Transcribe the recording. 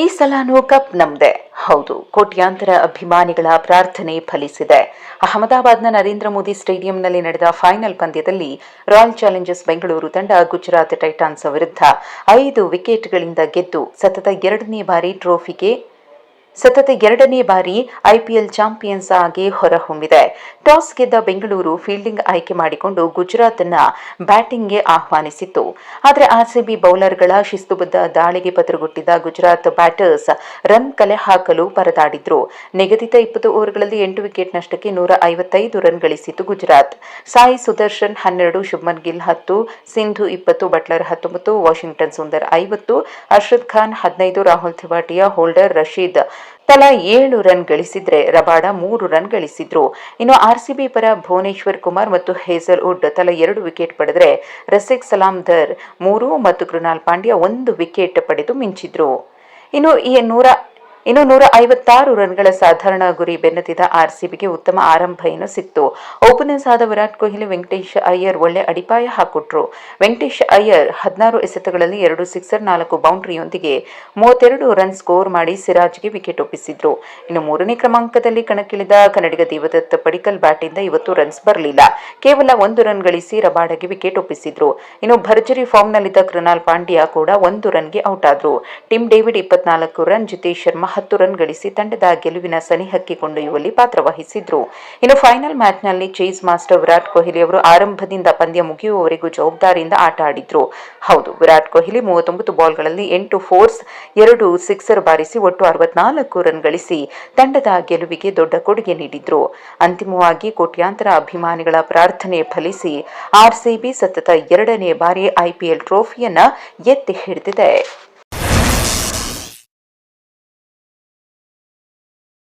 ಈ ಸಲಾನೂ ಕಪ್ ನಮ್ದೆ. ಹೌದು, ಕೋಟ್ಯಾಂತರ ಅಭಿಮಾನಿಗಳ ಪ್ರಾರ್ಥನೆ ಫಲಿಸಿದೆ. ಅಹಮದಾಬಾದ್ನ ನರೇಂದ್ರ ಮೋದಿ ಸ್ಟೇಡಿಯಂನಲ್ಲಿ ನಡೆದ ಫೈನಲ್ ಪಂದ್ಯದಲ್ಲಿ ರಾಯಲ್ ಚಾಲೆಂಜರ್ಸ್ ಬೆಂಗಳೂರು ತಂಡ ಗುಜರಾತ್ ಟೈಟಾನ್ಸ್ ವಿರುದ್ಧ 5 ವಿಕೆಟ್ಗಳಿಂದ ಗೆದ್ದು ಸತತ ಎರಡನೇ ಬಾರಿ ಐಪಿಎಲ್ ಚಾಂಪಿಯನ್ಸ್ ಆಗಿ ಹೊರಹೊಮ್ಮಿದೆ. ಟಾಸ್ ಗೆದ್ದ ಬೆಂಗಳೂರು ಫೀಲ್ಡಿಂಗ್ ಆಯ್ಕೆ ಮಾಡಿಕೊಂಡು ಗುಜರಾತ್ ಅನ್ನ ಬ್ಯಾಟಿಂಗ್ಗೆ ಆಹ್ವಾನಿಸಿತ್ತು. ಆದರೆ ಆರ್ಸಿಬಿ ಬೌಲರ್ಗಳ ಶಿಸ್ತುಬದ್ಧ ದಾಳಿಗೆ ಪತರುಗೊಟ್ಟಿದ್ದ ಗುಜರಾತ್ ಬ್ಯಾಟರ್ಸ್ ರನ್ ಕಲೆ ಹಾಕಲು ಪರದಾಡಿದ್ರು. ನಿಗದಿತ 20 ಓವರ್ಗಳಲ್ಲಿ 8 ವಿಕೆಟ್ ನಷ್ಟಕ್ಕೆ 155 ರನ್ ಗಳಿಸಿತು Gujarat. Sai Sudharsan 12, Shubman Gill 10, Sindhu 20, Buttler 19, Washington Sundar 50, Arshad Khan 15, Rahul Tewatia, Holder Rashid ತಲಾ 7 ರನ್ ಗಳಿಸಿದ್ರೆ ರಬಾಡ 3 ರನ್ ಗಳಿಸಿದ್ರು. ಇನ್ನು ಆರ್ಸಿಬಿ ಪರ ಭುವನೇಶ್ವರ್ ಕುಮಾರ್ ಮತ್ತು ಹೇಜಲ್ ವುಡ್ ತಲಾ 2 ವಿಕೆಟ್ ಪಡೆದರೆ ರಸಿಕ್ ಸಲಾಮ್ದರ್ 3 ಮತ್ತು ಕೃನಾಲ್ ಪಾಂಡ್ಯ 1 ವಿಕೆಟ್ ಪಡೆದು ಮಿಂಚಿದ್ರು. ಇನ್ನು 156 ರನ್ಗಳ ಸಾಧಾರಣ ಗುರಿ ಬೆನ್ನತ್ತಿದ ಆರ್ಸಿಬಿಗೆ ಉತ್ತಮ ಆರಂಭ ಸಿಕ್ತು. ಓಪನರ್ಸ್ ಆದ ವಿರಾಟ್ ಕೊಹ್ಲಿ, ವೆಂಕಟೇಶ್ ಅಯ್ಯರ್ ಒಳ್ಳೆ ಅಡಿಪಾಯ ಹಾಕೊಟ್ರು. ವೆಂಕಟೇಶ್ ಅಯ್ಯರ್ 16 ಎಸೆತಗಳಲ್ಲಿ 2 ಸಿಕ್ಸರ್ 4 ಬೌಂಡ್ರಿಯೊಂದಿಗೆ 32 ರನ್ ಸ್ಕೋರ್ ಮಾಡಿ ಸಿರಾಜ್ಗೆ ವಿಕೆಟ್ ಒಪ್ಪಿಸಿದ್ರು. ಇನ್ನು 3ನೇ ಕ್ರಮಾಂಕದಲ್ಲಿ ಕಣಕ್ಕಿಳಿದ ಕನ್ನಡಿಗ ದೇವದತ್ ಪಡಿಕ್ಕಲ್ ಬ್ಯಾಟ್ನಿಂದ ಇವತ್ತು ರನ್ಸ್ ಬರಲಿಲ್ಲ. ಕೇವಲ 1 ರನ್ ಗಳಿಸಿ ರಬಾಡಗೆ ವಿಕೆಟ್ ಒಪ್ಪಿಸಿದ್ರು. ಇನ್ನು ಭರ್ಜರಿ ಫಾರ್ಮ್ನಲ್ಲಿದ್ದ ಕೃನಾಲ್ ಪಾಂಡ್ಯ ಕೂಡ 1 ರನ್ಗೆ ಔಟ್ ಆದ್ರು. Tim David 24 run, Jitesh Sharma 10 run ಗಳಿಸಿ ತಂಡದ ಗೆಲುವಿನ ಸನಿಹಕ್ಕೆ ಕೊಂಡೊಯ್ಯುವಲ್ಲಿ ಪಾತ್ರವಹಿಸಿದ್ರು. ಇನ್ನು ಫೈನಲ್ ಮ್ಯಾಚ್ನಲ್ಲಿ ಚೇಸ್ ಮಾಸ್ಟರ್ ವಿರಾಟ್ ಕೊಹ್ಲಿ ಅವರು ಆರಂಭದಿಂದ ಪಂದ್ಯ ಮುಗಿಯುವವರೆಗೂ ಜವಾಬ್ದಾರಿಯಿಂದ ಆಟ ಆಡಿದ್ರು. ಹೌದು, ವಿರಾಟ್ ಕೊಹ್ಲಿ 39 ಬಾಲ್ಗಳಲ್ಲಿ 8 ಫೋರ್ಸ್, 2 ಸಿಕ್ಸರ್ ಬಾರಿಸಿ ಒಟ್ಟು 64 ರನ್ ಗಳಿಸಿ ತಂಡದ ಗೆಲುವಿಗೆ ದೊಡ್ಡ ಕೊಡುಗೆ ನೀಡಿದ್ರು. ಅಂತಿಮವಾಗಿ ಕೋಟ್ಯಾಂತರ ಅಭಿಮಾನಿಗಳ ಪ್ರಾರ್ಥನೆ ಫಲಿಸಿ ಆರ್ಸಿಬಿ ಸತತ 2ನೇ ಬಾರಿ ಐಪಿಎಲ್ ಟ್ರೋಫಿಯನ್ನ ಎತ್ತಿ ಹಿಡಿದಿದೆ.